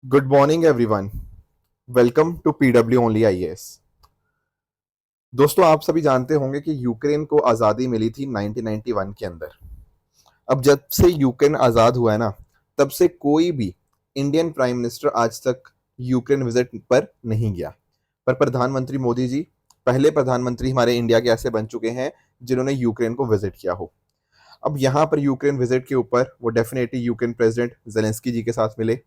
Good morning everyone. Welcome to PW only IAS. दोस्तों, आप सभी जानते होंगे कि यूक्रेन को आज़ादी मिली थी 1991 के अंदर। अब जब से यूक्रेन आज़ाद हुआ है ना, तब से कोई भी इंडियन प्राइम मिनिस्टर आज तक यूक्रेन विजिट पर नहीं गया। पर प्रधानमंत्री मोदी जी पहले प्रधानमंत्री हमारे इंडिया के ऐसे बन चुके हैं जिन्होंने यूक्रेन को विजिट किया हो। अब यहाँ पर यूक्रेन विजिट के ऊपर वो डेफिनेटली यूक्रेन प्रेसिडेंट जेलेंस्की जी के साथ मिले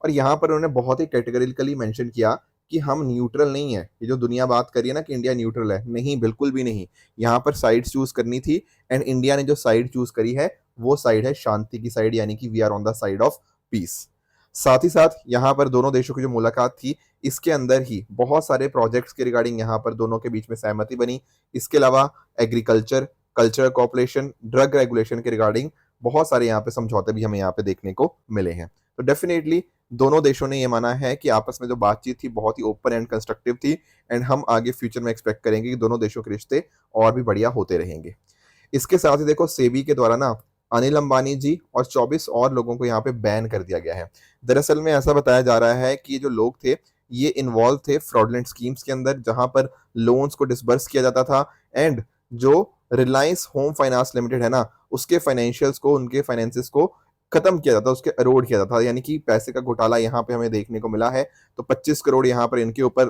और यहाँ पर उन्होंने बहुत ही कैटेगरिकली मेंशन किया कि हम न्यूट्रल नहीं है। ये जो दुनिया बात करी है ना कि इंडिया न्यूट्रल है, नहीं, बिल्कुल भी नहीं। यहाँ पर साइड चूज करनी थी एंड इंडिया ने जो साइड चूज करी है वो साइड है शांति की साइड, यानी कि we are on the side of peace. साथ ही साथ यहाँ पर दोनों देशों की जो मुलाकात थी, इसके अंदर ही बहुत सारे प्रोजेक्ट्स के रिगार्डिंग यहाँ पर दोनों के बीच में सहमति बनी। इसके अलावा agriculture, cultural cooperation, drug regulation के रिगार्डिंग बहुत सारे यहाँ पे समझौते भी हमें यहाँ पे देखने को मिले हैं। तो डेफिनेटली दोनों देशों ने ये माना है कि आपस में जो बातचीत थी बहुत ही ओपन एंड कंस्ट्रक्टिव थी एंड हम आगे फ्यूचर में एक्सपेक्ट करेंगे कि दोनों देशों के रिश्ते और भी बढ़िया होते रहेंगे। इसके साथ ही देखो, सेबी के द्वारा ना अनिल अंबानी जी और 24 और लोगों को यहाँ पे बैन कर दिया गया है। दरअसल में ऐसा बताया जा रहा है कि ये जो लोग थे ये इन्वॉल्व थे फ्रॉडलेंट स्कीम्स के अंदर, जहां पर लोन्स को डिसबर्स किया जाता था एंड जो रिलायंस होम फाइनेंस लिमिटेड है ना, उसके फाइनेंशियल्स को, उनके फाइनेंसिस को खत्म किया जाता, उसके अरोड किया जाता, यानी कि पैसे का घोटाला यहाँ पे हमें देखने को मिला है। तो 25 करोड़ यहाँ पर इनके ऊपर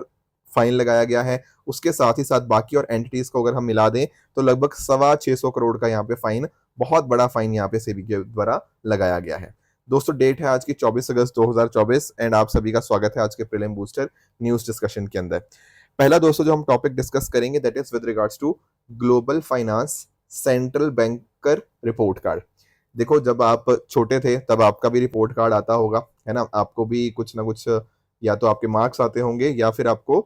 फाइन लगाया गया है। उसके साथ ही साथ बाकी और एंटिटीज को अगर हम मिला दें तो लगभग 625 करोड़ का यहाँ पे फाइन, बहुत बड़ा फाइन यहाँ पे सेबी के द्वारा लगाया गया है। दोस्तों, डेट है आज की 24 अगस्त 2024 एंड आप सभी का स्वागत है आज के प्रीलिम बूस्टर न्यूज डिस्कशन के अंदर। पहला दोस्तों जो हम टॉपिक डिस्कस करेंगे that is with regards to global finance central banker report card. देखो, जब आप छोटे थे तब आपका भी रिपोर्ट कार्ड आता होगा, है ना, आपको भी कुछ ना कुछ या तो आपके मार्क्स आते होंगे या फिर आपको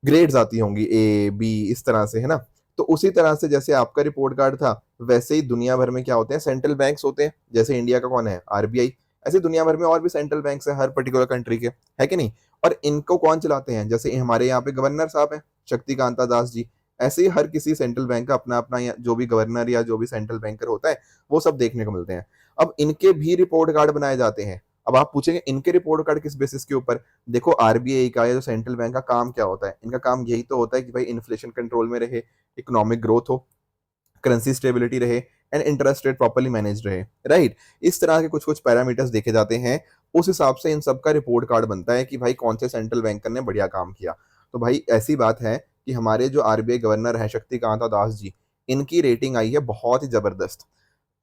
ग्रेड्स आती होंगी, ए बी इस तरह से, है ना। तो उसी तरह से जैसे आपका रिपोर्ट कार्ड था, वैसे ही दुनिया भर में क्या होते हैं, सेंट्रल बैंक्स होते हैं। जैसे इंडिया का कौन है, आरबीआई, ऐसे दुनिया भर में और भी सेंट्रल बैंक्स हैं हर पर्टिकुलर कंट्री के, है कि नहीं। और इनको कौन चलाते हैं, जैसे हमारे यहाँ पे गवर्नर साहब हैं शक्तिकांता दास जी, ऐसे ही हर किसी सेंट्रल बैंक का अपना अपना जो भी गवर्नर या जो भी सेंट्रल बैंकर होता है वो सब देखने को मिलते हैं। अब इनके भी रिपोर्ट कार्ड बनाए जाते हैं। अब आप पूछेंगे इनके रिपोर्ट कार्ड किस बेसिस के ऊपर। देखो, आरबीआई का या जो सेंट्रल बैंक का काम क्या होता है, इनका काम यही तो होता है कि भाई इन्फ्लेशन कंट्रोल में रहे, इकोनॉमिक ग्रोथ हो, करेंसी स्टेबिलिटी रहे and interest rate properly manage रहे, राइट। इस तरह के कुछ कुछ पैरामीटर्स देखे जाते हैं। उस हिसाब से इन सब का रिपोर्ट कार्ड बनता है कि भाई कौन से सेंट्रल बैंकर ने बढ़िया काम किया। तो भाई ऐसी बात है कि हमारे जो आरबीआई गवर्नर है शक्तिकांता दास जी, इनकी रेटिंग आई है बहुत ही जबरदस्त।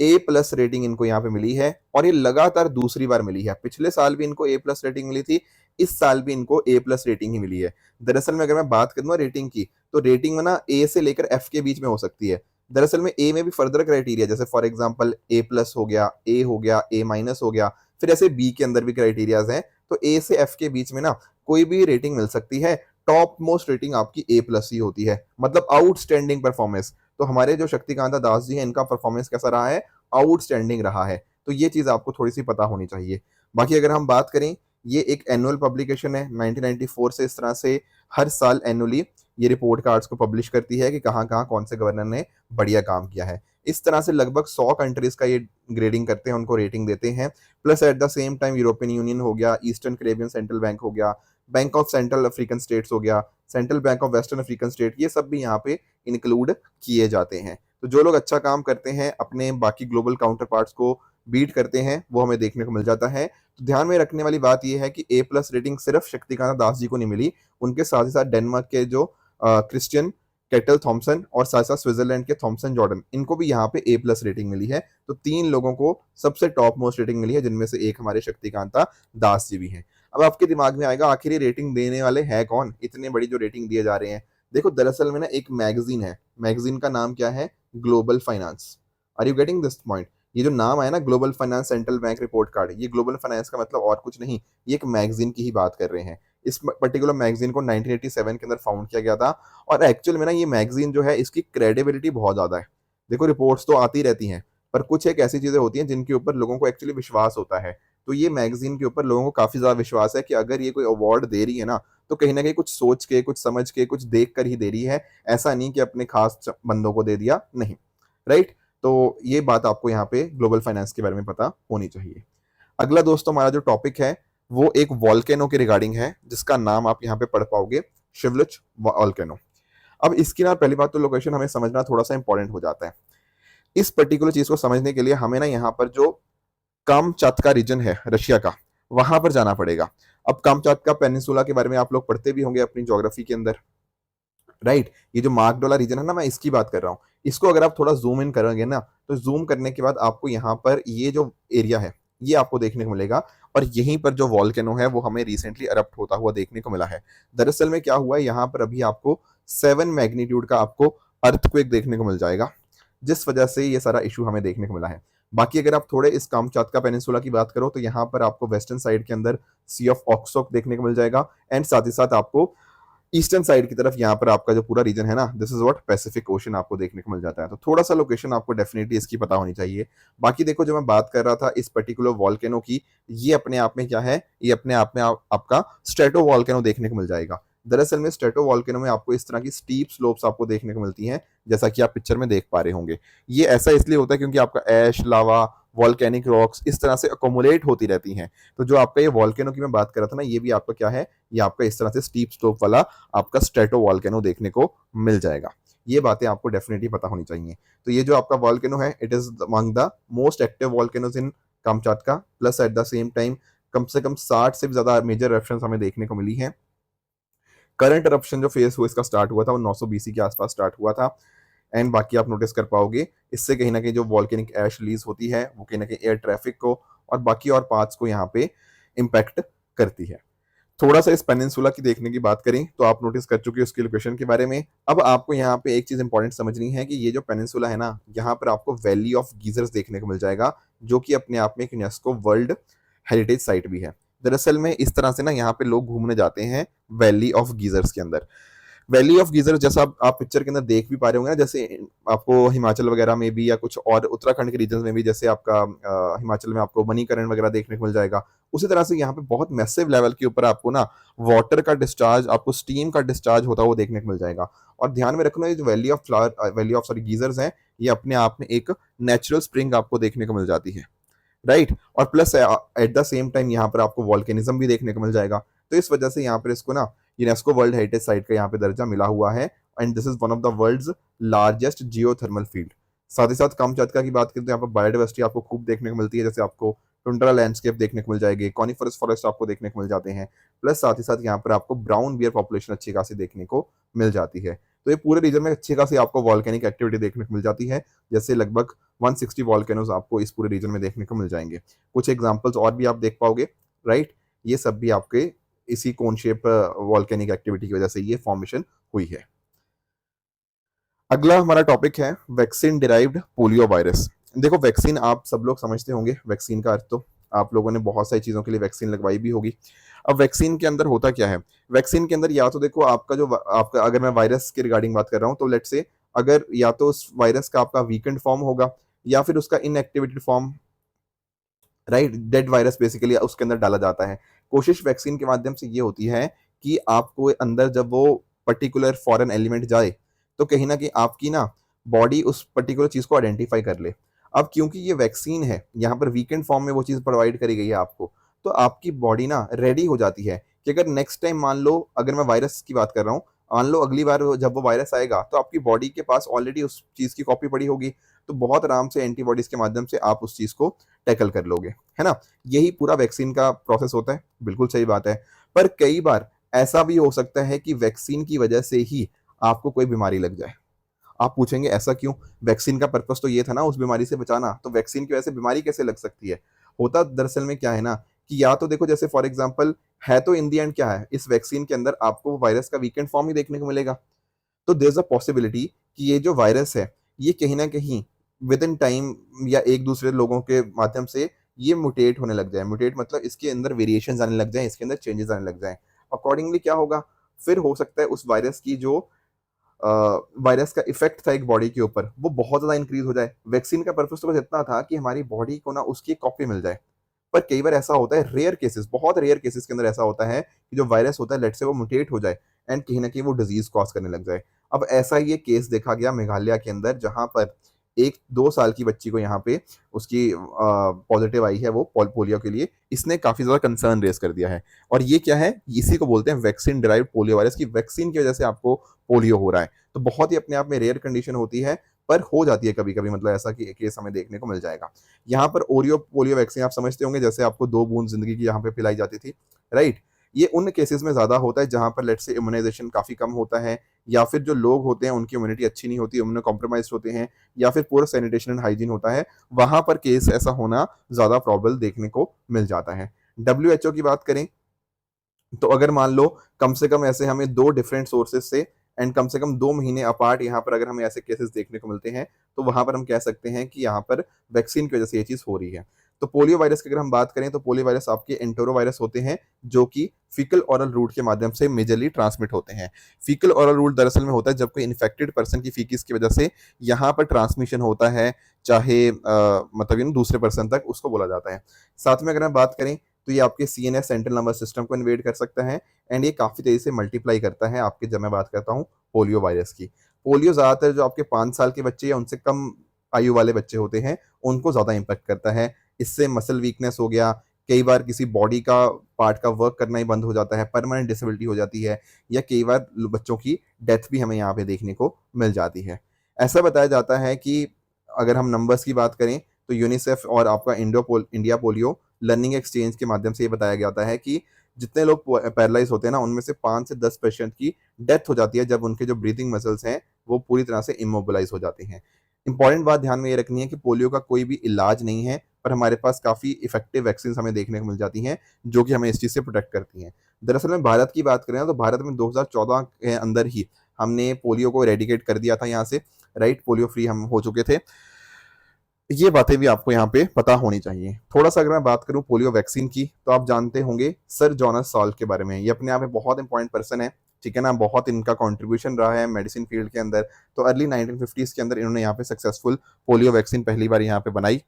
ए प्लस रेटिंग इनको यहाँ पे मिली है और ये लगातार दूसरी बार मिली है। पिछले साल भी इनको ए प्लस रेटिंग मिली थी, इस साल भी इनको ए प्लस रेटिंग ही मिली है। दरअसल में अगर मैं बात करूँ रेटिंग की, तो रेटिंग में ना ए से लेकर एफ के बीच में हो सकती है। दरअसल में ए में भी फर्दर क्राइटेरिया, जैसे फॉर एग्जाम्पल ए प्लस हो गया, ए माइनस हो गया, फिर ऐसे बी के अंदर भी क्राइटेरियाज हैं। तो ए से एफ के बीच में ना कोई भी रेटिंग मिल सकती है। टॉप मोस्ट रेटिंग आपकी ए प्लस ही होती है, मतलब आउटस्टैंडिंग परफॉर्मेंस। तो हमारे जो शक्तिकांता दास जी हैं, इनका परफॉर्मेंस कैसा रहा है, आउटस्टैंडिंग रहा है। तो ये चीज आपको थोड़ी सी पता होनी चाहिए। बाकी अगर हम बात करें, ये एक एनुअल पब्लिकेशन है 1994 से इस तरह से हर साल एनुअली ये रिपोर्ट कार्ड्स को पब्लिश करती है कि कहाँ कहाँ कौन से गवर्नर ने बढ़िया काम किया है। इस तरह से लगभग 100 कंट्रीज का ये ग्रेडिंग करते हैं, उनको रेटिंग देते हैं। Plus at the same time European union हो गया, ईस्टर्न कैरेबियन सेंट्रल बैंक हो गया, bank of central African states हो गया, central bank of western African state, ये सब भी यहाँ पे इंक्लूड किए जाते हैं। तो जो लोग अच्छा काम करते हैं, अपने बाकी ग्लोबल काउंटर पार्ट्स को बीट करते हैं, वो हमें देखने को मिल जाता है। तो ध्यान में रखने वाली बात यह है कि ए प्लस रेटिंग सिर्फ शक्तिकांत दास जी को नहीं मिली, उनके साथ ही साथ डेनमार्क के जो क्रिश्चियन केटल थॉमसन और साथ साथ स्विट्जरलैंड के थॉमसन जॉर्डन, इनको भी यहाँ पे ए प्लस रेटिंग मिली है। तो 3 लोगों को सबसे टॉप मोस्ट रेटिंग मिली है, जिनमें से एक हमारे शक्तिकांता दास जी भी हैं। अब आपके दिमाग में आएगा आखिर ये रेटिंग देने वाले हैं कौन, इतने बड़ी जो रेटिंग दिए जा रहे हैं। देखो, दरअसल में ना एक मैगजीन है, मैगजीन का नाम क्या है, global finance. Are you getting this point. ये जो नाम है ना global finance central bank report card, ये ग्लोबल फाइनेंस का मतलब और कुछ नहीं, ये एक मैगजीन की ही बात कर रहे हैं। इस पर्टिकुलर मैगजीन को 1987 के अंदर फाउंड किया गया था और एक्चुअल में ना ये मैगजीन जो है इसकी क्रेडिबिलिटी बहुत ज्यादा है। देखो, रिपोर्ट्स तो आती रहती हैं, पर कुछ एक ऐसी चीजें होती हैं जिनके ऊपर लोगों को एक्चुअली विश्वास होता है। तो ये मैगजीन के ऊपर लोगों को काफी ज्यादा विश्वास है कि अगर ये कोई अवार्ड दे रही है ना, तो कहीं ना कहीं कुछ सोच के, कुछ समझ के, कुछ देख कर ही दे रही है। ऐसा नहीं कि अपने खास बंदों को दे दिया, नहीं, राइट। तो ये बात आपको यहाँ पे ग्लोबल फाइनेंस के बारे में पता होनी चाहिए। अगला दोस्तों हमारा जो टॉपिक है वो एक वॉल्केनो के रिगार्डिंग है जिसका नाम आप यहाँ पे पढ़ पाओगे, शिवलिच वॉल्केनो। अब इसकी ना पहली बात तो लोकेशन हमें समझना थोड़ा सा इंपॉर्टेंट हो जाता है। इस पर्टिकुलर चीज को समझने के लिए हमें ना यहाँ पर जो कामचातका रीजन है रशिया का, वहां पर जाना पड़ेगा। अब कामचातका पेनिनसुला के बारे में आप लोग पढ़ते भी होंगे अपनी ज्योग्राफी के अंदर, राइट। ये जो मार्कडोला रीजन है ना, मैं इसकी बात कर रहा हूँ। इसको अगर आप थोड़ा जूम इन करोगे ना, तो जूम करने के बाद आपको यहाँ पर ये जो एरिया है ये आपको देखने को मिलेगा। और यहीं पर जो वॉल्केनो है वो हमें रिसेंटली अरप्ट होता हुआ देखने को मिला है। दरअसल में क्या हुआ है, यहाँ पर अभी आपको 7 मैग्नीट्यूड का आपको अर्थक्वेक देखने को मिल जाएगा, जिस वजह से ये सारा इशू हमें देखने को मिला है। बाकी अगर आप थोड़े इस कामचातका पेनिनसुला की बात करो तो यहाँ पर आपको वेस्टर्न साइड के अंदर सी ऑफ ऑक्सोक देखने को मिल जाएगा, एंड साथ ही साथ आपको ईस्टर्न साइड की तरफ यहाँ पर आपका जो पूरा रीजन है ना, this is what Pacific ocean आपको देखने को मिल जाता है। तो थोड़ा सा लोकेशन आपको डेफिनेटली इसकी पता होनी चाहिए। बाकी देखो, जो मैं बात कर रहा था इस पर्टिकुलर वॉल्केनो की, ये अपने आप में क्या है, ये अपने आप में आपका स्ट्रेटो वॉल्केनो देखने को मिल जाएगा। दरअसल में स्ट्रेटो वॉल्केनो में आपको इस तरह की स्टीप स्लोप्स आपको देखने को मिलती हैं, जैसा कि आप पिक्चर में देख पा रहे होंगे। ये ऐसा इसलिए होता है क्योंकि आपका ऐश, लावा, वॉल्केनिक रॉक्स इस तरह से अकोमुलेट होती रहती हैं। तो जो आपका ये वॉल्केनो की मैं बात कर रहा था ना, ये भी आपका क्या है, ये आपका इस तरह से स्टीप स्लोप वाला आपका स्ट्रेटो वॉल्केनो देखने को मिल जाएगा। ये बातें आपको डेफिनेटली पता होनी चाहिए। तो ये जो आपका वॉल्केनो है, it is among the most active volcanoes in Kamchatka, plus at the same time कम से कम 60 से भी ज्यादा मेजर eruptions हमें देखने को मिली हैं। करंट eruption जो फेस हुआ इसका स्टार्ट हुआ था वो 900 BC के आसपास स्टार्ट हुआ था। एंड बाकी आप नोटिस कर पाओगे, इससे कहीं ना कहीं जो वॉल्केनिक ऐश रिलीज होती है वो कहीं ना कहीं एयर ट्रैफिक को और बाकी और पार्ट्स को यहाँ पे इम्पैक्ट करती है। थोड़ा सा इस पेनिनसुला की देखने की बात करें तो आप नोटिस कर चुके हो उसकी लोकेशन के बारे में। अब आपको यहाँ पे एक चीज इंपॉर्टेंट समझनी है कि ये जो पेनिनसुला है ना, यहाँ पर आपको वैली ऑफ गीजर्स देखने को मिल जाएगा, जो कि अपने आप में एक यूनेस्को वर्ल्ड हेरिटेज साइट भी है। दरअसल में इस तरह से ना यहाँ पे लोग घूमने जाते हैं वैली ऑफ गीजर्स के अंदर। वैली ऑफ गीजर जैसा आप पिक्चर के अंदर देख भी पा रहे होंगे ना, जैसे आपको हिमाचल वगैरह में भी या कुछ और उत्तराखंड के रीजन में भी, जैसे आपका हिमाचल में आपको मणिकरण वगैरह देखने को मिल जाएगा। उसी तरह से यहाँ पे बहुत मैसिव लेवल के ऊपर आपको ना वाटर का डिस्चार्ज, आपको स्टीम का डिस्चार्ज होता हुआ देखने को मिल जाएगा। और ध्यान में रखना, ये जो वैली ऑफ सॉरी गीजर्स हैं, ये अपने आप में एक नेचुरल स्प्रिंग आपको देखने को मिल जाती है, राइट। और plus at the same time यहाँ पर आपको वॉल्केनिज्म भी देखने को मिल जाएगा। तो इस वजह से यहाँ पर इसको ना यूनेस्को वर्ल्ड हेरिटेज साइट का यहाँ पे दर्जा मिला हुआ है, and this is one of the world's largest geothermal field. साथ ही साथ कामचाटका की बात करें तो यहाँ पर बायोडाइवर्सिटी आपको खूब देखने को मिलती है, जैसे आपको टुंड्रा लैंडस्केप देखने को मिल जाएगी, कॉनिफरस फॉरेस्ट आपको देखने को मिल जाते हैं, प्लस साथ ही साथ यहाँ पर आपको ब्राउन बियर पॉपुलेशन अच्छी खासी देखने को मिल जाती है। तो ये पूरे रीजन में अच्छी खासी आपको वॉल्केनिक एक्टिविटी देखने को मिल जाती है, जैसे लगभग 160 वॉल्केनोज आपको इस पूरे रीजन में देखने को मिल जाएंगे। कुछ एग्जाम्पल्स और भी आप देख पाओगे, राइट। ये सब भी आपके इसी कोन शेप वॉल्केनिक एक्टिविटी की वजह से ये फॉर्मेशन हुई है। अगला हमारा टॉपिक है वैक्सीन डिराइव्ड पोलियो वायरस। देखो, वैक्सीन आप सब लोग समझते होंगे, वैक्सीन का अर्थ तो आप लोगों ने बहुत सारी चीजों के लिए वैक्सीन लगवाई भी होगी। अब वैक्सीन के अंदर होता क्या है, वैक्सीन के अंदर या तो देखो आपका जो आपका, अगर मैं वायरस के रिगार्डिंग बात कर रहा हूँ तो लेट्स से अगर या तो उस वायरस का आपका वीकेंड फॉर्म होगा या फिर उसका inactivated form, right, dead virus basically उसके अंदर डाला जाता है। कोशिश वैक्सीन के माध्यम से ये होती है कि आपको अंदर जब वो पर्टिकुलर फॉरेन एलिमेंट जाए तो कहीं ना कहीं आपकी ना बॉडी उस पर्टिकुलर चीज को आइडेंटिफाई कर ले। अब क्योंकि ये वैक्सीन है, यहाँ पर वीकेंड फॉर्म में वो चीज प्रोवाइड करी गई है आपको, तो आपकी बॉडी ना रेडी हो जाती है कि अगर नेक्स्ट टाइम मान लो, अगर मैं वायरस की बात कर रहा हूँ, मान लो अगली बार जब वो वायरस आएगा तो आपकी बॉडी के पास ऑलरेडी उस चीज की कॉपी पड़ी होगी, तो बहुत आराम से एंटीबॉडीज के माध्यम से आप उस चीज को टैकल कर लोगे, है ना। यही पूरा वैक्सीन का प्रोसेस होता है, बिल्कुल सही बात है। पर कई बार ऐसा भी हो सकता है कि वैक्सीन की वजह से ही आपको कोई बीमारी लग जाए। आप पूछेंगे ऐसा क्यों, वैक्सीन का पर्पस तो ये था ना उस बीमारी से बचाना, तो वैक्सीन की वजह से बीमारी कैसे लग सकती है। होता दरअसल में क्या है ना, कि या तो देखो, जैसे फॉर एग्जाम्पल है तो इन दी एंड क्या है, इस वैक्सीन के अंदर आपको वायरस का वीकेंड फॉर्म ही देखने को मिलेगा। तो देयर इज अ पॉसिबिलिटी कि ये जो वायरस है ये कहीं ना कहीं विद इन टाइम या एक दूसरे लोगों के माध्यम से ये म्यूटेट होने लग जाए। म्यूटेट मतलब इसके अंदर वेरिएशन आने लग जाए, इसके अंदर चेंजेस आने लग जाए। अकॉर्डिंगली क्या होगा, फिर हो सकता है उस वायरस की जो वायरस का इफेक्ट था एक बॉडी के ऊपर वो बहुत ज्यादा इंक्रीज हो जाए। वैक्सीन का पर्पस तो बस इतना था कि हमारी बॉडी को ना उसकी कॉपी मिल जाए। पर कई बार ऐसा होता है, रेयर केसेस, बहुत रेयर केसेस के अंदर ऐसा होता है कि जो वायरस होता है लेट से वो म्यूटेट हो जाए एंड कहीं ना कहीं वो डिजीज कॉज करने लग जाए। अब ऐसा ही एक केस देखा गया मेघालय के अंदर, जहां पर 1-2 साल की बच्ची को यहाँ पे उसकी पॉजिटिव आई है वो पोलियो के लिए, इसने काफ़ी ज़्यादा कंसर्न रेज़ कर दिया है। और ये क्या है? इसी को बोलते हैं वैक्सीन डिराइव्ड पोलियो वायरस, की वैक्सीन की वजह से आपको पोलियो हो रहा है। तो बहुत ही अपने आप में रेयर कंडीशन होती है, पर हो जाती है कभी-कभी, मतलब ऐसा कि केस हमें देखने को मिल जाएगा। यहाँ पर ओरियो पोलियो वैक्सीन आप समझते होंगे, जैसे आपको 2 बूंद ज़िंदगी की यहाँ पे पिलाई जाती थी, राइट? ये उन केसेस में ज़्यादा होता है जहाँ पर लेट्स से इम्यूनाइज़ेशन काफ़ी कम होता है, या फिर जो लोग होते हैं उनकी इम्यूनिटी अच्छी नहीं होती, इम्यूनो कॉम्प्रोमाइज़्ड होते हैं, या फिर पूरा सैनिटेशन एंड हाइजीन होता है, वहाँ पर केस ऐसा होना ज़्यादा प्रोबेबल देखने को मिल जाता है। डब्ल्यूएचओ की बात करें, तो अगर मान लो कम से कम ऐसे हमें 2 डिफरेंट सोर्सेज़ से एंड कम से कम 2 महीने अपार्ट यहाँ पर अगर हमें ऐसे केसेस देखने को मिलते हैं, तो वहाँ पर हम कह सकते हैं कि यहाँ पर वैक्सीन की वजह से ये चीज़ हो रही है। तो पोलियो वायरस की अगर हम बात करें, तो पोलियो वायरस आपके एंटेरोवायरस होते हैं, जो कि फीकल ओरल रूट के माध्यम से मेजरली ट्रांसमिट होते हैं। फीकल ओरल रूट दरअसल में होता है जब कोई इन्फेक्टेड पर्सन की फीकिस की वजह से यहाँ पर ट्रांसमिशन होता है, चाहे मतलब दूसरे पर्सन तक, उसको बोला जाता है। साथ में अगर हम बात करें, तो ये आपके सीएनएस सेंट्रल नर्वस सिस्टम को इन्वेड कर सकता है, एंड ये काफ़ी तेज़ी से मल्टीप्लाई करता है आपके, जब मैं बात करता हूँ पोलियो वायरस की। पोलियो ज़्यादातर जो आपके 5 साल के बच्चे या उनसे कम आयु वाले बच्चे होते हैं, उनको ज़्यादा इम्पैक्ट करता है। इससे मसल वीकनेस हो गया, कई बार किसी बॉडी का पार्ट का वर्क करना ही बंद हो जाता है, परमानेंट डिसेबिलिटी हो जाती है, या कई बार बच्चों की डेथ भी हमें यहाँ पे देखने को मिल जाती है। ऐसा बताया जाता है कि अगर हम नंबर्स की बात करें, तो यूनिसेफ और आपका इंडिया पोलियो लर्निंग एक्सचेंज के माध्यम से ये बताया जाता है कि जितने लोग पैरालाइज होते हैं ना, उनमें से 5 से 10% की डेथ हो जाती है जब उनके जो ब्रीथिंग मसल्स हैं वो पूरी तरह से इमोबिलाइज हो जाते हैं। इंपॉर्टेंट बात ध्यान में ये रखनी है कि पोलियो का कोई भी इलाज नहीं है, पर हमारे पास काफ़ी इफेक्टिव वैक्सीन हमें देखने को मिल जाती हैं, जो कि हमें इस चीज़ से प्रोटेक्ट करती हैं। दरअसल में भारत की बात करें ना, तो भारत में 2014 के अंदर ही हमने पोलियो को एरेडिकेट कर दिया था यहाँ से, राइट? पोलियो फ्री हम हो चुके थे। ये बातें भी आपको यहाँ पे पता होनी चाहिए। थोड़ा-सा अगर मैं बात करूँ पोलियो वैक्सीन की, तो आप जानते होंगे सर जॉनस साल्क के बारे में। ये अपने आप में बहुत इंपॉर्टेंट पर्सन है, ठीक है ना? बहुत इनका कंट्रीब्यूशन रहा है मेडिसिन फील्ड के अंदर। तो अर्ली 1950s के अंदर इन्होंने यहाँ पे सक्सेसफुल पोलियो वैक्सीन पहली बार यहाँ पे बनाई।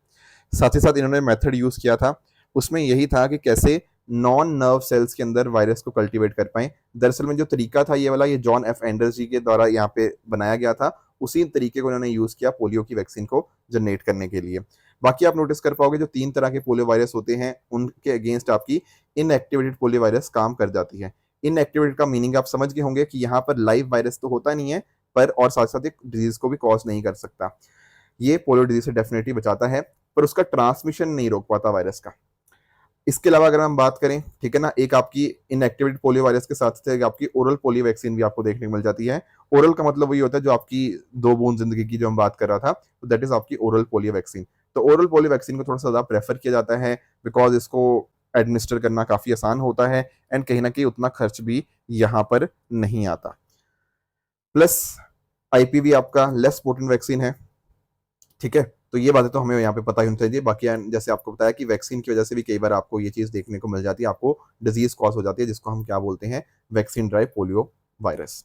साथ ही साथ इन्होंने मेथड यूज़ किया था, उसमें यही था कि कैसे नॉन नर्व सेल्स के अंदर वायरस को कल्टीवेट कर पाएँ। दरअसल में जो तरीका था ये वाला, ये जॉन एफ एंडर्स जी के द्वारा यहाँ पे बनाया गया था। उसी तरीके को इन्होंने यूज़ किया पोलियो की वैक्सीन को जनरेट करने के लिए। बाकी आप नोटिस कर पाओगे, जो 3 तरह के पोलियो वायरस होते हैं, उनके अगेंस्ट आपकी इनएक्टिवेटेड पोलियो वायरस काम कर जाती है। इनएक्टिवेटेड का मीनिंग आप समझ गए होंगे कि यहाँ पर लाइव वायरस तो होता नहीं है, पर और साथ-साथ एक डिज़ीज़ को भी कॉज़ नहीं कर सकता। ये पोलियो डिज़ीज़ से डेफिनिटली बचाता है, पर उसका ट्रांसमिशन नहीं रोक पाता वायरस का। इसके अलावा अगर हम बात करें, ठीक है ना, एक आपकी इनएक्टिवेटेड पोलियो वायरस के साथ-साथ एक आपकी ओरल पोलियो वैक्सीन भी आपको देखने को मिल जाती है। ओरल का मतलब वही होता है जो आपकी 2 बूंद ज़िंदगी की जो हम बात कर रहा था, तो दैट इज़ आपकी ओरल पोलियो वैक्सीन। तो ओरल पोलियो वैक्सीन को थोड़ा-सा ज़्यादा प्रेफ़र किया जाता है, बिकॉज़ इसको एडमिनिस्टर करना काफ़ी आसान होता है, एंड कहीं न कहीं उतना खर्च भी यहाँ पर नहीं आता। प्लस आईपीवी आपका लेस पोटेंट वैक्सीन है। ठीक है? तो ये बातें तो हमें यहाँ पे पता ही होनी चाहिए। बाकी जैसे आपको बताया कि वैक्सीन की वजह से भी कई बार आपको ये चीज़ देखने को मिल जाती है, आपको डिज़ीज़ कॉज़ हो जाती है, जिसको हम क्या बोलते हैं, vaccine drive polio virus.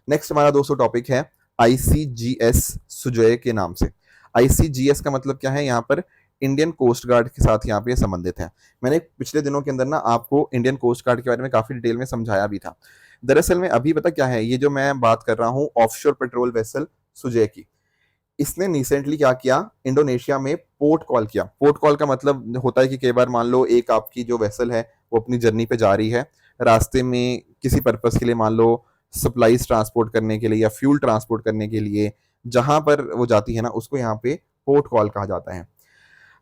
Next हमारा दोस्तों टॉपिक है आईसीजीएस सुजोए के नाम से। आईसीजीएस का मतलब क्या है? यहाँ पर इंडियन कोस्ट गार्ड के साथ यहाँ पे संबंधित है। मैंने पिछले दिनों के अंदर ना आपको इंडियन कोस्ट गार्ड के बारे में काफ़ी डिटेल में समझाया भी था। दरअसल में अभी पता क्या है, ये जो मैं बात कर रहा हूँ ऑफशोर पेट्रोल वेसल सुजय की, इसने रिसेंटली क्या किया, इंडोनेशिया में पोर्ट कॉल किया। पोर्ट कॉल का मतलब होता है कि कई बार मान लो एक आपकी जो वेसल है वो अपनी जर्नी पे जा रही है, रास्ते में किसी पर्पस के लिए, मान लो सप्लाईज ट्रांसपोर्ट करने के लिए या फ्यूल ट्रांसपोर्ट करने के लिए, जहां पर वो जाती है ना, उसको यहाँ पे पोर्ट कॉल कहा जाता है।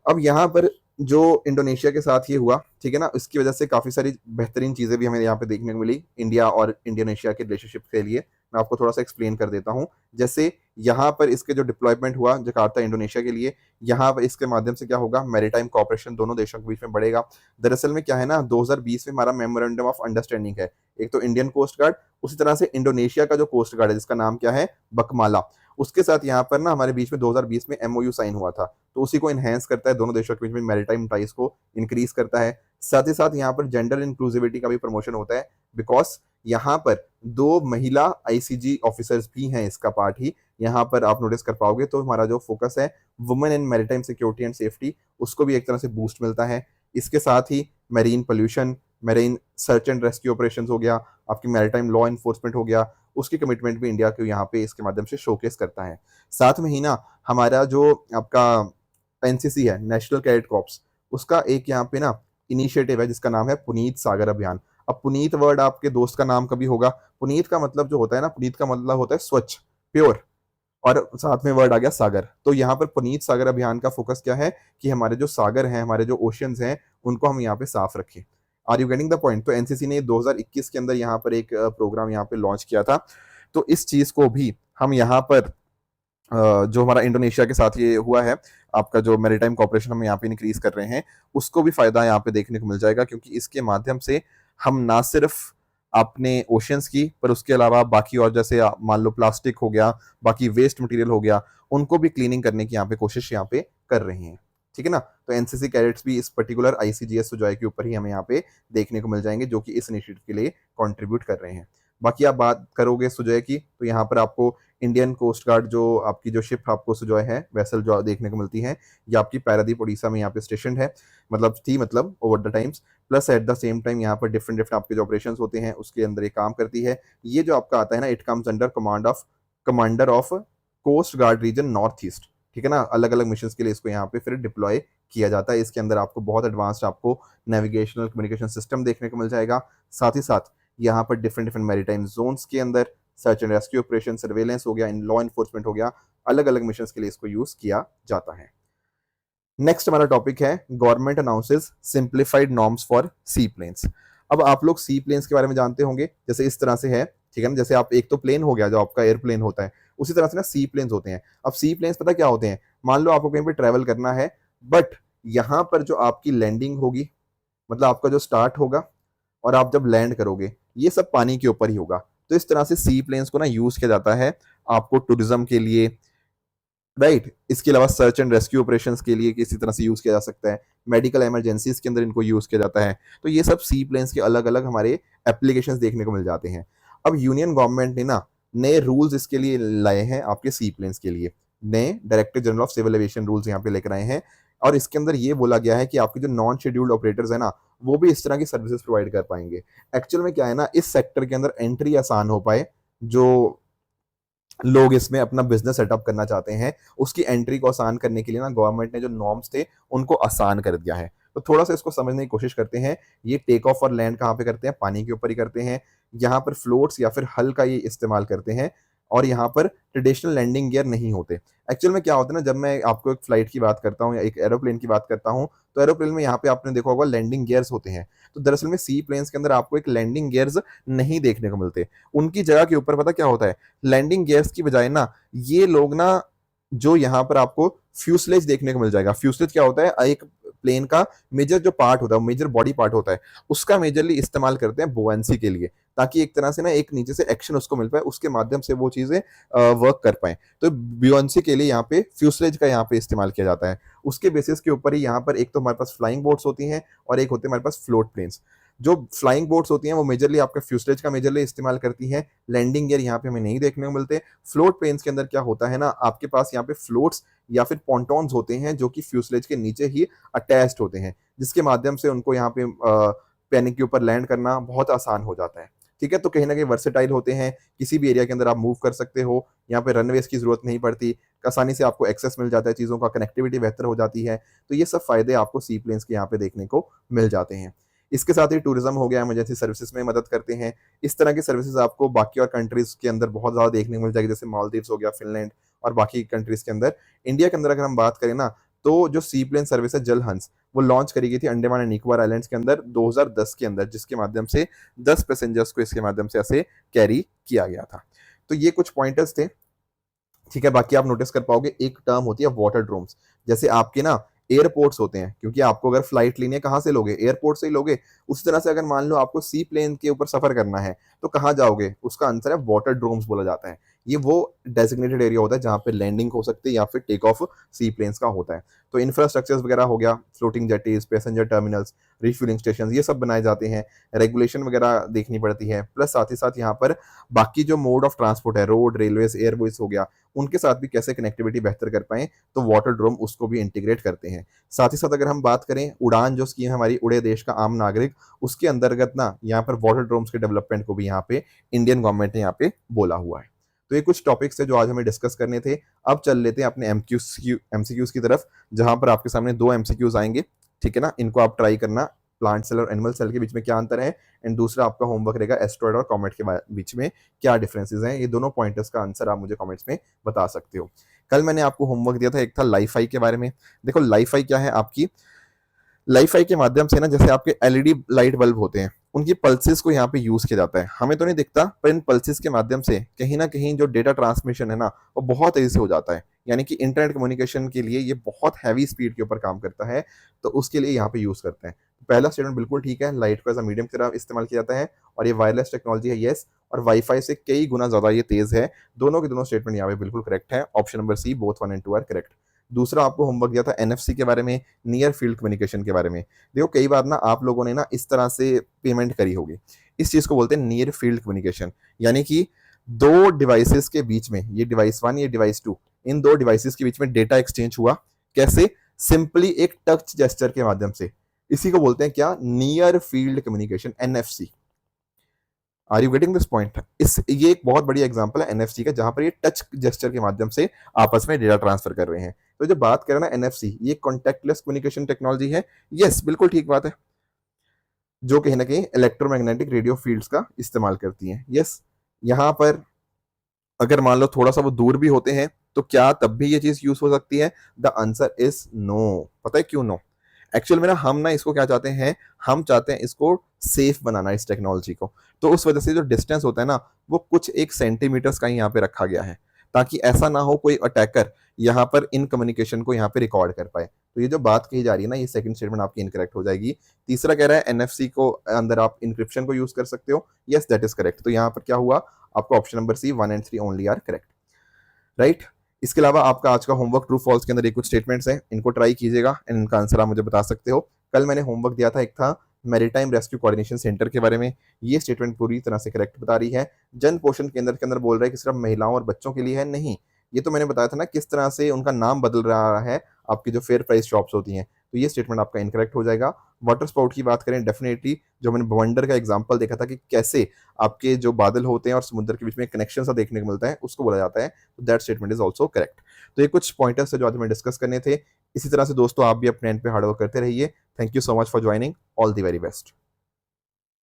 अब यहाँ पर जो इंडोनेशिया के साथ ये हुआ, ठीक है ना, इसकी वजह से काफ़ी सारी बेहतरीन चीज़ें भी हमें यहाँ पे देखने को मिली इंडिया और इंडोनेशिया के रिलेशनशिप के लिए। मैं आपको थोड़ा सा एक्सप्लेन कर देता हूँ। जैसे यहाँ पर इसके जो डिप्लॉयमेंट हुआ जकार्ता इंडोनेशिया के लिए, यहाँ पर इसके माध्यम से क्या होगा, मैरीटाइम कॉपरेशन दोनों देशों के बीच में बढ़ेगा। दरअसल में क्या है ना, 2020 में हमारा मेमोरेंडम ऑफ अंडरस्टैंडिंग है, एक तो इंडियन कोस्ट गार्ड, उसी तरह से इंडोनेशिया का जो कोस्ट गार्ड है जिसका नाम क्या है, बकमाला, उसके साथ यहाँ पर ना हमारे बीच में 2020 में एमओयू साइन हुआ था। तो उसी को इनहेंस करता है, दोनों देशों के बीच में मैरीटाइम टाइज को इंक्रीज करता है। साथ ही साथ यहाँ पर जेंडर इंक्लूसिविटी का भी प्रमोशन होता है, बिकॉज यहाँ पर 2 महिला आईसीजी ऑफिसर्स भी हैं, इसका पार्ट ही यहाँ पर आप नोटिस कर पाओगे। तो हमारा जो फोकस है women in maritime security and safety, उसको भी एक तरह से बूस्ट मिलता है। इसके साथ ही marine pollution, marine search and rescue operation हो गया, आपकी मैरीटाइम लॉ इन्फोर्समेंट हो गया, उसकी कमिटमेंट भी इंडिया को यहाँ पे इसके माध्यम से शोकेस करता है। साथ में ही ना हमारा जो आपका एनसीसी है, नेशनल कैडेट कॉर्प्स, उसका एक यहाँ पे ना इनिशिएटिव है जिसका नाम है पुनीत सागर अभियान। अब पुनीत वर्ड आपके दोस्त का नाम कभी होगा, पुनीत का मतलब जो होता है ना, पुनीत का मतलब होता है स्वच्छ, प्योर, और साथ में वर्ड आ गया सागर। तो यहाँ पर पुनीत सागर अभियान का फोकस क्या है कि हमारे जो सागर हैं, हमारे जो ओशियंस हैं, उनको हम यहाँ पे साफ रखें। Are you getting the point? तो एनसीसी ने 2021 के अंदर यहाँ पर एक प्रोग्राम यहाँ पे लॉन्च किया था। तो इस चीज को भी हम यहाँ पर जो हमारा इंडोनेशिया के साथ ये हुआ है, आपका जो मैरीटाइम कॉर्पोरेशन हम यहाँ पे इंक्रीज कर रहे हैं, उसको भी फायदा यहाँ पे देखने को मिल जाएगा, क्योंकि इसके माध्यम से हम ना सिर्फ अपने ओशियंस की, पर उसके अलावा बाकी और जैसे मान लो प्लास्टिक हो गया, बाकी वेस्ट मटेरियल हो गया, उनको भी क्लीनिंग करने की यहाँ पे कोशिश यहाँ पे कर रहे हैं। ठीक है ना? तो एनसीसी कैडेट्स भी इस पर्टिकुलर आईसीजीएस सुजॉय के ऊपर ही हमें यहाँ पे देखने को मिल जाएंगे, जो कि इस इनिशिएटिव के लिए कॉन्ट्रीब्यूट कर रहे हैं। बाकी आप बात करोगे सुजॉय की, तो यहाँ पर आपको इंडियन कोस्ट गार्ड जो आपकी जो शिप आपको सुजॉय है, वेसल जो देखने को मिलती है, ये आपकी पैरादीप उड़ीसा में यहाँ पे स्टेशन है, मतलब over the times. Plus at the same time यहाँ पर डिफरेंट डिफरेंट आपके जो ऑपरेशन होते हैं उसके अंदर ये काम करती है। ये जो आपका आता है ना, it comes under commander of coast guard region north east. ठीक है ना? अलग अलग मिशन के लिए इसको यहाँ पे फिर डिप्लॉय किया जाता है। इसके अंदर आपको बहुत एडवांस्ड आपको नेविगेशनल कम्युनिकेशन सिस्टम देखने को मिल जाएगा। साथ ही साथ यहाँ पर डिफरेंट डिफरेंट मैरीटाइम जोन्स के अंदर search and rescue operation, surveillance हो गया, इन लॉ इन्फोर्समेंट हो गया, अलग अलग मिशन के लिए इसको यूज किया जाता है। नेक्स्ट हमारा टॉपिक है government announces simplified norms for sea planes. अब आप लोग सी प्लेन्स के बारे में जानते होंगे, जैसे इस तरह से है, ठीक है ना? जैसे आप एक तो प्लेन हो गया जो आपका एयरप्लेन होता है, उसी तरह से ना सी प्लेन्स होते हैं। अब सी प्लेन्स पता क्या होते हैं? मान लो आपको कहीं पे ट्रेवल करना है, बट यहाँ पर जो आपकी लैंडिंग होगी, मतलब आपका जो स्टार्ट होगा और आप जब लैंड करोगे, ये सब पानी के ऊपर ही होगा। तो इस तरह से सी प्लेन्स को ना यूज किया जाता है आपको टूरिज्म के लिए, राइट? इसके अलावा सर्च एंड रेस्क्यू ऑपरेशंस के लिए किसी तरह से यूज किया जा सकता है, मेडिकल इमरजेंसीज के अंदर इनको यूज किया जाता है। तो ये सब सी प्लेन्स के अलग अलग हमारे एप्लीकेशंस देखने को मिल जाते हैं। अब यूनियन गवर्नमेंट ने ना नए रूल्स इसके लिए लाए हैं, आपके सी प्लेन्स के लिए नए director general of civil aviation rules यहाँ पे लेकर आए हैं। और इसके अंदर ये बोला गया है कि आपके जो नॉन शेड्यूल्ड ऑपरेटर्स है ना, वो भी इस तरह की सर्विसेज प्रोवाइड कर पाएंगे। एक्चुअल में क्या है ना, इस सेक्टर के अंदर एंट्री आसान हो पाए, जो लोग इसमें अपना बिजनेस सेटअप करना चाहते हैं, उसकी एंट्री को आसान करने के लिए ना गवर्नमेंट ने जो नॉर्म्स थे उनको आसान कर दिया है। तो थोड़ा सा इसको समझने की कोशिश करते हैं। ये टेक ऑफ और लैंड कहाँ पे करते हैं? पानी के ऊपर ही करते हैं। यहाँ पर फ्लोट्स या फिर हल का ये इस्तेमाल करते हैं, और यहाँ पर ट्रेडिशनल लैंडिंग गियर नहीं होते। एक्चुअल में क्या होता है ना, जब मैं आपको एक फ्लाइट की बात करता हूँ या एक एरोप्लेन की बात करता हूँ, तो एरोप्लेन में यहाँ पे आपने देखा होगा लैंडिंग गियर्स होते हैं। तो दरअसल में सी प्लेन्स के अंदर आपको एक लैंडिंग गियर्स नहीं देखने को मिलते। उनकी जगह के ऊपर पता क्या होता है? लैंडिंग गियर्स की बजाय ना ये लोग ना, जो यहाँ पर आपको फ्यूसलेज देखने को मिल जाएगा। फ्यूसलेज क्या होता है? एक प्लेन का मेजर जो पार्ट होता है, मेजर बॉडी पार्ट होता है, उसका मेजरली इस्तेमाल करते हैं बोएंसी के लिए, ताकि एक तरह से ना एक नीचे से एक्शन उसको मिल पाए, उसके माध्यम से वो चीजें वर्क कर पाए। तो बुओयांसी के लिए यहाँ पे फ्यूसलेज का यहाँ पे इस्तेमाल किया जाता है। उसके बेसिस के ऊपर ही यहाँ पर एक तो हमारे पास फ्लाइंग बोट्स होती हैं और एक होते हैं हमारे पास फ्लोट प्लेन्स। जो फ्लाइंग बोट्स होती हैं वो मेजरली आपका फ्यूसलेज का मेजरली इस्तेमाल करती हैं। लैंडिंग गियर यहाँ पे हमें नहीं देखने को मिलते। फ्लोट प्लेन्स के अंदर क्या होता है ना, आपके पास यहाँ पे फ्लोट्स या फिर पॉन्टॉन्स होते हैं जो कि फ्यूसलेज के नीचे ही अटैच्ड होते हैं, जिसके माध्यम से उनको यहाँ पे पैनिक के ऊपर लैंड करना बहुत आसान हो जाता है। ठीक है? तो कहीं ना कहीं वर्सेटाइल होते हैं, किसी भी एरिया के अंदर आप मूव कर सकते हो। यहाँ पे रनवेज की जरूरत नहीं पड़ती, आसानी से आपको एक्सेस मिल जाता है चीज़ों का, कनेक्टिविटी बेहतर हो जाती है। तो ये सब फायदे आपको सी प्लेन्स के यहाँ पे देखने को मिल जाते हैं। इसके साथ ही टूरिज्म हो गया, इमरजेंसी सर्विसेज में मदद करते हैं। इस तरह की सर्विसेज आपको बाकी और कंट्रीज के अंदर बहुत ज़्यादा देखने को मिल जाएगी, जैसे मालदीव्स हो गया, फिनलैंड और बाकी कंट्रीज के अंदर। इंडिया के अंदर अगर हम बात करें ना, तो जो सी प्लेन सर्विस है जल हंस, वो लॉन्च करी गई थी अंडमान एंड निकोबार आइलैंड्स के अंदर 2010 के अंदर, जिसके माध्यम से 10 पैसेंजर्स को इसके माध्यम से ऐसे कैरी किया गया था। तो ये कुछ पॉइंटर्स थे। ठीक है? बाकी आप नोटिस कर पाओगे एक टर्म होती है वाटर ड्रोम्स। जैसे आपके ना एयरपोर्ट्स होते हैं, क्योंकि आपको अगर फ्लाइट लेनी है कहाँ से लोगे? एयरपोर्ट से ही लोगे। उसी तरह से अगर मान लो आपको सी प्लेन के ऊपर सफर करना है, तो कहाँ जाओगे? उसका आंसर है वाटर ड्रोम्स बोला जाता है। ये वो डेजिग्नेटेड एरिया होता है जहाँ पे लैंडिंग हो सकती है या फिर टेक ऑफ सी प्लेन्स का होता है। तो इंफ्रास्ट्रक्चर्स वगैरह हो गया, floating jetties, passenger terminals, refueling station, ये सब बनाए जाते हैं। रेगुलेशन वगैरह देखनी पड़ती है, प्लस साथ ही साथ यहाँ पर बाकी जो मोड ऑफ ट्रांसपोर्ट है, रोड, रेलवेज, एयरवेज हो गया, उनके साथ भी कैसे कनेक्टिविटी बेहतर कर पाएं, तो वाटर ड्रोम उसको भी इंटीग्रेट करते हैं। साथ ही साथ अगर हम बात करें उड़ान जो स्कीम है हमारी, उड़े देश का आम नागरिक, उसके अंतर्गत ना यहाँ पर वाटर ड्रोम्स के डेवलपमेंट को भी यहाँ पे इंडियन गवर्नमेंट ने यहाँ पे बोला हुआ है। तो ये कुछ टॉपिक्स है जो आज हमें डिस्कस करने थे। अब चल लेते हैं अपने एमसीक्यूज की तरफ, जहां पर आपके सामने 2 एमसीक्यूज आएंगे, ठीक है ना। इनको आप ट्राई करना, प्लांट सेल और एनिमल सेल के बीच में क्या अंतर है, एंड दूसरा आपका होमवर्क रहेगा एस्ट्रॉयड और कॉमेट के बीच में क्या डिफरेंसेस हैं। ये दोनों पॉइंटर्स का आंसर आप मुझे कमेंट्स में बता सकते हो। कल मैंने आपको होमवर्क दिया था, एक था लाइफाई के बारे में। देखो लाइफाई क्या है, आपकी लाइफाई के माध्यम से ना, जैसे आपके एलईडी लाइट बल्ब होते हैं, उनकी पल्सेस को यहाँ पे यूज किया जाता है। हमें तो नहीं दिखता, पर इन पल्सेस के माध्यम से कहीं ना कहीं जो डेटा ट्रांसमिशन है ना, वो बहुत तेजी से हो जाता है। यानी कि इंटरनेट कम्युनिकेशन के लिए ये बहुत हैवी स्पीड के ऊपर काम करता है, तो उसके लिए यहाँ पे यूज करते हैं। पहला स्टेटमेंट बिल्कुल ठीक है, लाइट को एज अ मीडियम की तरह इस्तेमाल किया जाता है, और ये वायरलेस टेक्नोलॉजी है, येस, और वाईफाई से कई गुना ज्यादा ये तेज है। दोनों के दोनों स्टेटमेंट यहाँ पे बिल्कुल करेक्ट है। Option number C, both 1 and 2 are correct. दूसरा आपको होमवर्क दिया था एनएफसी के बारे में, नियर फील्ड कम्युनिकेशन के बारे में। देखो कई बार ना आप लोगों ने ना इस तरह से पेमेंट करी होगी, इस चीज को बोलते हैं नियर फील्ड कम्युनिकेशन। यानी कि दो डिवाइसेस के बीच में, ये डिवाइस 1, ये डिवाइस 2, इन दो डिवाइसेस के बीच में डेटा एक्सचेंज हुआ। कैसे? सिंपली एक टच जेस्चर के माध्यम से। इसी को बोलते हैं क्या? Near field communication, NFC. Are you getting this point? ये एक बहुत बड़ी एग्जांपल है एनएफसी का, जहां पर ये टच जेस्चर के माध्यम से आपस में डेटा ट्रांसफर कर रहे हैं। तो जो बात करें ना एनएफसी, ये कॉन्टैक्टलेस कम्युनिकेशन टेक्नोलॉजी है। यस, बिल्कुल ठीक बात है, जो कहीं ना कहीं इलेक्ट्रोमैग्नेटिक रेडियो फील्ड्स का इस्तेमाल करती हैं। यस, यहाँ पर अगर मान लो थोड़ा सा वो दूर भी होते हैं, तो क्या तब भी ये चीज यूज हो सकती है? The answer is no. पता है क्यों नो? एक्चुअल में ना हम ना इसको क्या चाहते हैं, हम चाहते हैं इसको सेफ बनाना, इस टेक्नोलॉजी को। तो उस वजह से जो डिस्टेंस होता है ना, वो कुछ 1 सेंटीमीटर्स का ही यहाँ पे रखा गया है, ताकि ऐसा ना हो कोई अटैकर यहाँ पर इन कम्युनिकेशन को यहाँ पे रिकॉर्ड कर पाए। तो ये जो बात कही जा रही है ना, ये सेकंड स्टेटमेंट आपकी इनकरेक्ट हो जाएगी। तीसरा कह रहा है एनएफसी को अंदर आप इंक्रिप्शन को यूज कर सकते हो। Yes, that is correct. तो यहाँ पर क्या हुआ, आपका option number C, 1 and 3 only are correct, right. इसके अलावा आपका आज का होमवर्क ट्रू फॉल्स के अंदर एक कुछ स्टेटमेंट्स हैं, इनको ट्राई कीजिएगा एंड इनका आंसर आप मुझे बता सकते हो। कल मैंने होमवर्क दिया था, एक था मैरीटाइम रेस्क्यू कोऑर्डिनेशन सेंटर के बारे में। ये स्टेटमेंट पूरी तरह से करेक्ट बता रही है। जन पोषण केंद्र के अंदर बोल रहा है कि सिर्फ महिलाओं और बच्चों के लिए है, नहीं। ये तो मैंने बताया था ना किस तरह से उनका नाम बदल रहा है, आपकी जो फेयर प्राइस शॉप्स होती हैं। तो ये स्टेटमेंट आपका इनकरेक्ट हो जाएगा। वाटर स्पाउट की बात करें, डेफिनेटली जो मैंने बवंडर का एग्जांपल देखा था कि कैसे आपके जो बादल होते हैं और समुद्र के बीच में कनेक्शन सा देखने को मिलता है, उसको बोला जाता है। तो that statement is also correct. तो ये कुछ पॉइंटर्स है जो आज हमें डिस्कस करने थे। इसी तरह से दोस्तों आप भी अपने एंड पे हार्डवर्क करते रहिए। Thank you so much for joining. All the very best.